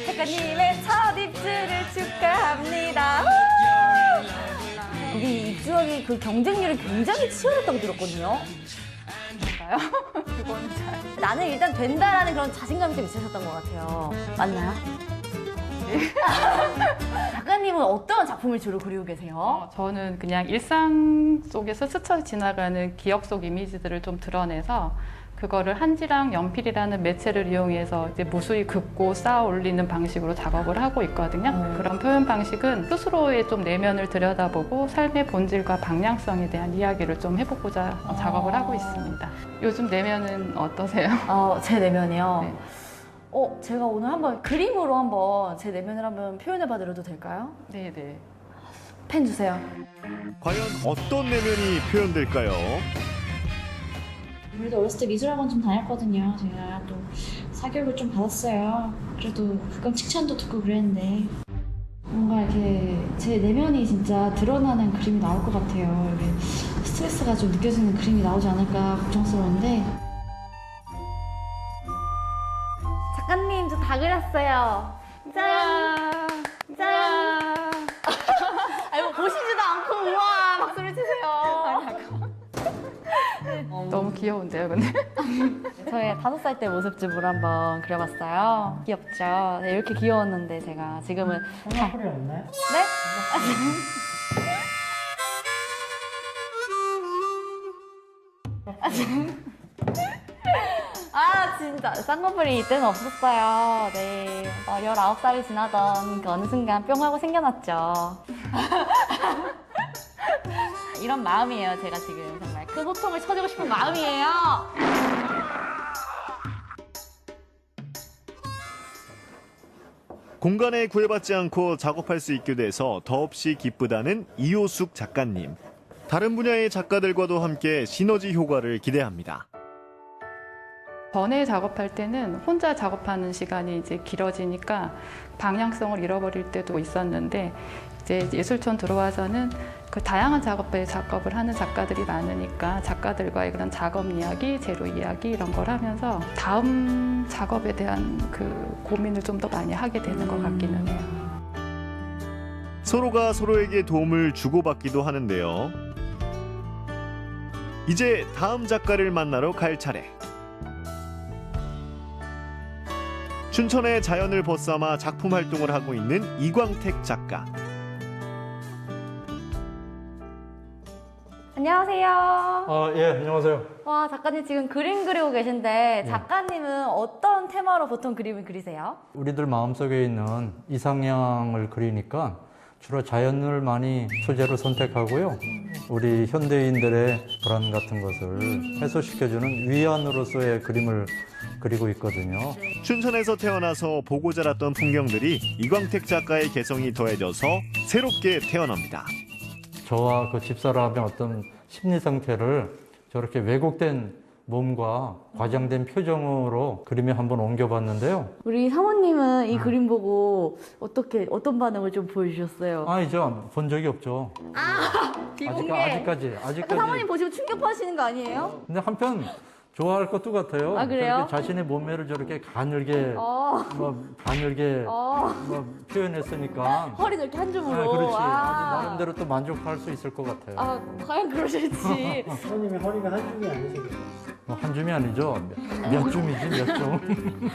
작가님의 첫 입주를 축하합니다. 여기 입주하기 그 경쟁률이 굉장히 치열했다고 들었거든요. 그런가요? 그거는 잘. 나는 일단 된다라는 그런 자신감이 좀 있으셨던 것 같아요. 맞나요? 작가님은 어떤 작품을 주로 그리고 계세요? 저는 그냥 일상 속에서 스쳐 지나가는 기억 속 이미지들을 좀 드러내서 그거를 한지랑 연필이라는 매체를 이용해서 이제 무수히 긋고 쌓아 올리는 방식으로 작업을 하고 있거든요. 그런 표현 방식은 스스로의 좀 내면을 들여다보고 삶의 본질과 방향성에 대한 이야기를 좀 해보고자 작업을 하고 있습니다. 요즘 내면은 어떠세요? 제 내면이요? 네. 제가 오늘 한번 그림으로 한번 제 내면을 한번 표현해봐드려도 될까요? 네네. 펜 주세요. 과연 어떤 내면이 표현될까요? 우리도 어렸을 때 미술학원 좀 다녔거든요. 제가 또 사교육을 좀 받았어요. 그래도 가끔 칭찬도 듣고 그랬는데 뭔가 이렇게 제 내면이 진짜 드러나는 그림이 나올 것 같아요. 이게 스트레스가 좀 느껴지는 그림이 나오지 않을까 걱정스러운데. 작가님, 저 다 그렸어요. 짠! 짠! 아니, 뭐 보시지도 않고 우와 박수를 치세요. 너무 귀여운데요, 근데? 저의 5살 때 모습집을 한번 그려봤어요. 귀엽죠? 네, 이렇게 귀여웠는데 제가 지금은 쌍꺼풀이 없나요? 네? 진짜 쌍꺼풀이 이때는 없었어요. 네, 19살이 지나던 그 어느 순간 뿅 하고 생겨났죠. 이런 마음이에요. 제가 지금 정말 큰 호통을 쳐주고 싶은 마음이에요. 공간에 구애받지 않고 작업할 수 있게 돼서 더없이 기쁘다는 이효숙 작가님. 다른 분야의 작가들과도 함께 시너지 효과를 기대합니다. 전에 작업할 때는 혼자 작업하는 시간이 이제 길어지니까 방향성을 잃어버릴 때도 있었는데 이제 예술촌 들어와서는 그 다양한 작업을 하는 작가들이 많으니까 작가들과의 그런 작업 이야기, 재료 이야기 이런 걸 하면서 다음 작업에 대한 그 고민을 좀 더 많이 하게 되는 것 같기는 해요. 서로가 서로에게 도움을 주고받기도 하는데요. 이제 다음 작가를 만나러 갈 차례. 춘천의 자연을 벗삼아 작품 활동을 하고 있는 이광택 작가. 안녕하세요. 예, 안녕하세요. 와, 작가님 지금 그림 그리고 계신데 작가님은 어떤 테마로 보통 그림을 그리세요? 우리들 마음속에 있는 이상향을 그리니까 주로 자연을 많이 소재로 선택하고요. 우리 현대인들의 불안 같은 것을 해소시켜주는 위안으로서의 그림을 그리고 있거든요. 춘천에서 태어나서 보고 자랐던 풍경들이 이광택 작가의 개성이 더해져서 새롭게 태어납니다. 저와 그 집사람의 어떤 심리 상태를 저렇게 왜곡된 몸과 과장된 표정으로 그림에 한번 옮겨봤는데요. 우리 사모님은 이 그림 보고 어떤 반응을 좀 보여주셨어요? 아니죠. 본 적이 없죠. 비공개. 아직까지. 사모님 보시고 충격받으시는 거 아니에요? 근데 한편 좋아할 것도 같아요. 아, 그래요? 저렇게 자신의 몸매를 저렇게 가늘게, 가늘게 표현했으니까. 허리 이렇게 한 줌으로. 아, 그렇지. 나름대로 또 만족할 수 있을 것 같아요. 과연 그러실지. 선생님이 허리가 한 줌이 아니시겠어요? 한 줌이 아니죠. 몇 줌이지, 몇 줌.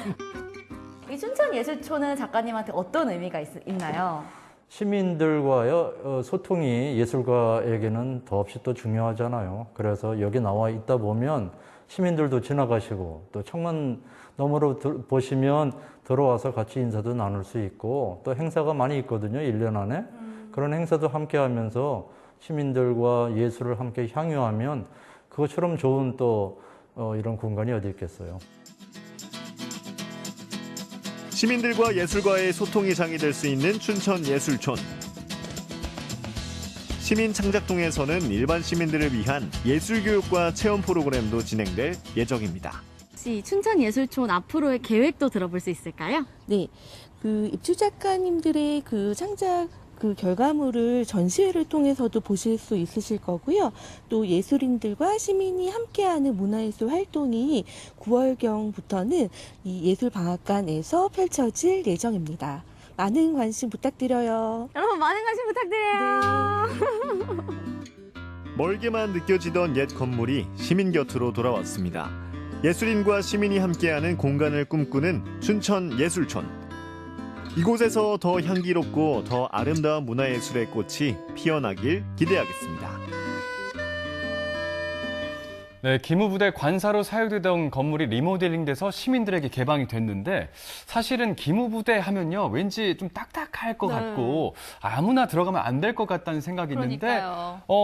이 춘천예술촌은 작가님한테 어떤 의미가 있나요? 시민들과의 소통이 예술가에게는 더없이 또 중요하잖아요. 그래서 여기 나와 있다 보면 시민들도 지나가시고 또 창문 너머로 보시면 들어와서 같이 인사도 나눌 수 있고 또 행사가 많이 있거든요. 1년 안에. 그런 행사도 함께 하면서 시민들과 예술을 함께 향유하면 그것처럼 좋은 또 이런 공간이 어디 있겠어요. 시민들과 예술가의 소통이 장이 될 수 있는 춘천예술촌. 시민 창작동에서는 일반 시민들을 위한 예술 교육과 체험 프로그램도 진행될 예정입니다. 혹시 춘천예술촌 앞으로의 계획도 들어볼 수 있을까요? 네, 입주 작가님들의 창작 결과물을 전시회를 통해서도 보실 수 있으실 거고요. 또 예술인들과 시민이 함께하는 문화예술 활동이 9월경부터는 이 예술방앗간에서 펼쳐질 예정입니다. 많은 관심 부탁드려요. 여러분 많은 관심 부탁드려요. 멀게만 느껴지던 옛 건물이 시민 곁으로 돌아왔습니다. 예술인과 시민이 함께하는 공간을 꿈꾸는 춘천 예술촌. 이곳에서 더 향기롭고 더 아름다운 문화예술의 꽃이 피어나길 기대하겠습니다. 네, 기무부대 관사로 사용되던 건물이 리모델링돼서 시민들에게 개방이 됐는데 사실은 기무부대 하면요 왠지 좀 딱딱할 것 같고 아무나 들어가면 안 될 것 같다는 생각이 있는데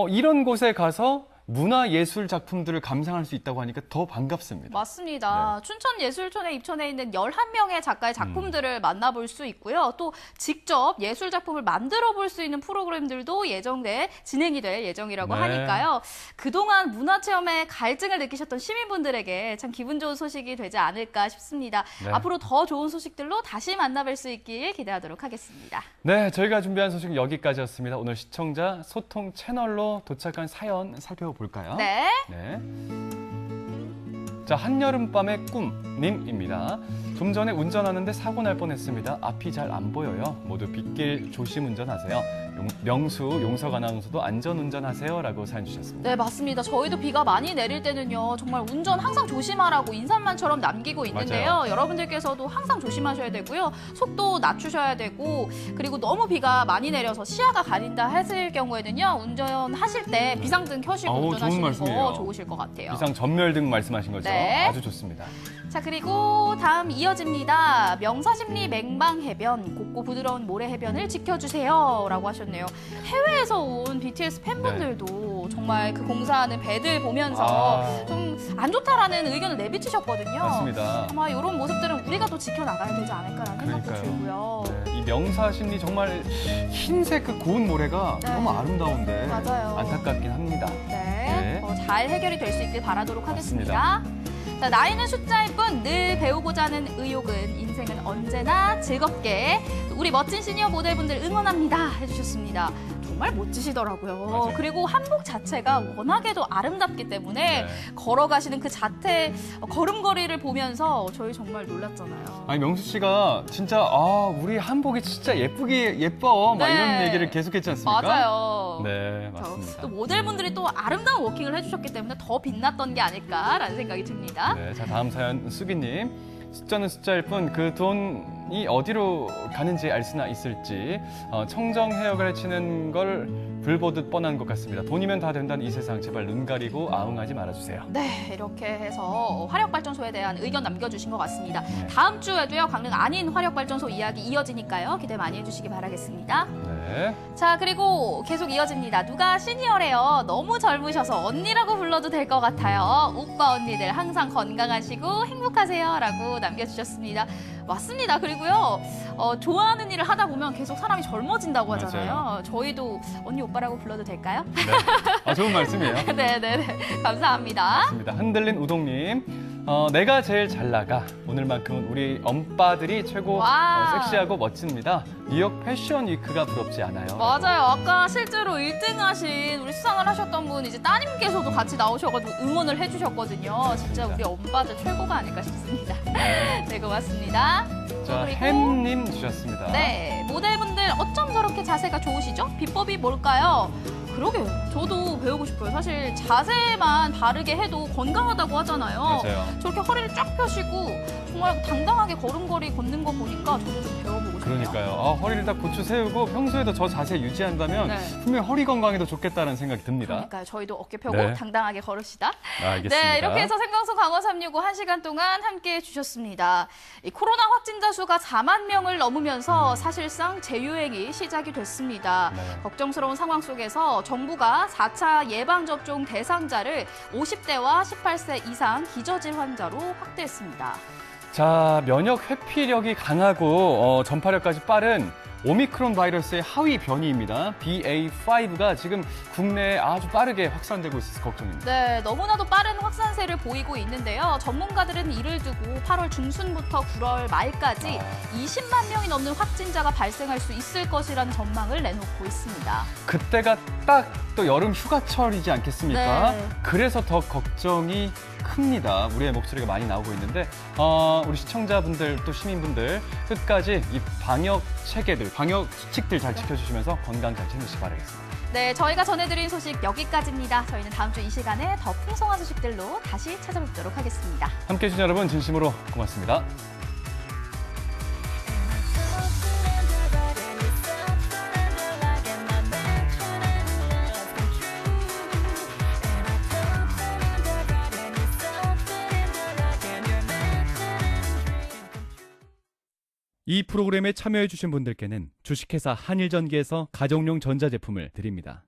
이런 곳에 가서 문화예술 작품들을 감상할 수 있다고 하니까 더 반갑습니다. 맞습니다. 춘천예술촌에 입촌해 있는 11명의 작가의 작품들을 만나볼 수 있고요. 또 직접 예술 작품을 만들어 볼 수 있는 프로그램들도 예정돼 진행이 될 예정이라고 하니까요. 그동안 문화체험에 갈증을 느끼셨던 시민분들에게 참 기분 좋은 소식이 되지 않을까 싶습니다. 네. 앞으로 더 좋은 소식들로 다시 만나뵐 수 있길 기대하도록 하겠습니다. 네, 저희가 준비한 소식은 여기까지였습니다. 오늘 시청자 소통 채널로 도착한 사연 살펴볼까요? 네. 자, 한여름밤의 꿈님입니다. 좀 전에 운전하는데 사고 날 뻔했습니다. 앞이 잘 안 보여요. 모두 빗길 조심 운전하세요. 명수, 용석 아나운서도 안전 운전하세요. 라고 사연 주셨습니다. 네, 맞습니다. 저희도 비가 많이 내릴 때는요. 정말 운전 항상 조심하라고 인사말처럼 남기고 있는데요. 맞아요. 여러분들께서도 항상 조심하셔야 되고요. 속도 낮추셔야 되고 그리고 너무 비가 많이 내려서 시야가 가린다 하실 경우에는요. 운전하실 때 비상등 켜시고 운전하시는 거 좋으실 것 같아요. 비상 전멸등 말씀하신 거죠? 네. 아주 좋습니다. 자, 그리고 다음 이어집니다. 명사십리 맹방해변, 곱고 부드러운 모래해변을 지켜주세요. 라고 하셨네요. 해외에서 온 BTS 팬분들도 정말 그 공사하는 배들 보면서 좀 안 좋다라는 의견을 내비치셨거든요. 맞습니다. 아마 이런 모습들은 우리가 또 지켜나가야 되지 않을까라는 생각도 들고요. 네, 이 명사십리 정말 흰색 그 고운 모래가 너무 아름다운데 맞아요. 안타깝긴 합니다. 네. 잘 해결이 될 수 있길 바라도록 하겠습니다. 자, 나이는 숫자일 뿐 늘 배우고자 하는 의욕은 인생은 언제나 즐겁게 우리 멋진 시니어 모델분들 응원합니다 해주셨습니다. 정말 멋지시더라고요. 맞아요. 그리고 한복 자체가 워낙에도 아름답기 때문에 걸어가시는 그 자태 걸음걸이를 보면서 저희 정말 놀랐잖아요. 아니 명수 씨가 진짜 우리 한복이 진짜 예뻐 막 이런 얘기를 계속했지 않습니까? 맞아요. 네, 맞습니다. 또 모델분들이 또 아름다운 워킹을 해주셨기 때문에 더 빛났던 게 아닐까라는 생각이 듭니다. 네, 자 다음 사연 수기님. 숫자는 숫자일 뿐 그 돈이 어디로 가는지 알 수나 있을지 청정 해역을 해치는 걸 불보듯 뻔한 것 같습니다. 돈이면 다 된다는 이 세상 제발 눈 가리고 아웅하지 말아주세요. 네, 이렇게 해서 화력발전소에 대한 의견 남겨주신 것 같습니다. 다음 주에도요 강릉 아닌 화력발전소 이야기 이어지니까요 기대 많이 해주시기 바라겠습니다. 네. 자, 그리고 계속 이어집니다. 누가 시니어래요. 너무 젊으셔서 언니라고 불러도 될 것 같아요. 오빠 언니들 항상 건강하시고 행복하세요. 라고 남겨주셨습니다. 맞습니다. 그리고요 좋아하는 일을 하다 보면 계속 사람이 젊어진다고 하잖아요. 맞아요. 저희도 언니 오빠라고 불러도 될까요? 네. 좋은 말씀이에요. 네네네. 감사합니다. 맞습니다. 흔들린 우동님. 내가 제일 잘 나가. 오늘만큼은 우리 엄빠들이 최고 섹시하고 멋집니다. 뉴욕 패션 위크가 부럽지 않아요. 맞아요. 아까 실제로 1등 하신 우리 수상을 하셨던 분 이제 따님께서도 같이 나오셔가지고 응원을 해주셨거든요. 진짜 우리 엄빠들 최고가 아닐까 싶습니다. 네, 고맙습니다. 자, 그리고 햄님 주셨습니다. 네, 모델분들 어쩜 저렇게 자세가 좋으시죠? 비법이 뭘까요? 그러게요. 저도 배우고 싶어요. 사실 자세만 바르게 해도 건강하다고 하잖아요. 맞아요. 저렇게 허리를 쫙 펴시고 정말 당당하게 걸음걸이 걷는 거 보니까 저도 좀 배워보고 싶어요. 그러니까요. 허리를 딱 고추 세우고 평소에도 저 자세 유지한다면 분명 허리 건강에도 좋겠다는 생각이 듭니다. 그러니까요. 저희도 어깨 펴고 당당하게 걸읍시다. 알겠습니다. 네, 이렇게 해서 생방송 강원 365 1시간 동안 함께해 주셨습니다. 이 코로나 확진자 수가 4만 명을 넘으면서 사실상 재유행이 시작이 됐습니다. 걱정스러운 상황 속에서 정부가 4차 예방접종 대상자를 50대와 18세 이상 기저질 환자로 확대했습니다. 자, 면역 회피력이 강하고 전파력까지 빠른 오미크론 바이러스의 하위 변이입니다. BA.5가 지금 국내에 아주 빠르게 확산되고 있어서 걱정입니다. 네, 너무나도 빠른 확산세를 보이고 있는데요. 전문가들은 이를 두고 8월 중순부터 9월 말까지 20만 명이 넘는 확진자가 발생할 수 있을 것이라는 전망을 내놓고 있습니다. 그때가 딱 또 여름 휴가철이지 않겠습니까? 네. 그래서 더 걱정이 큽니다. 우리의 목소리가 많이 나오고 있는데 우리 시청자분들 또 시민분들 끝까지 이 방역 체계들, 방역 수칙들 잘 지켜주시면서 건강 잘 챙기시기 바라겠습니다. 네, 저희가 전해드린 소식 여기까지입니다. 저희는 다음 주 이 시간에 더 풍성한 소식들로 다시 찾아뵙도록 하겠습니다. 함께해 주신 여러분 진심으로 고맙습니다. 이 프로그램에 참여해 주신 분들께는 주식회사 한일전기에서 가정용 전자제품을 드립니다.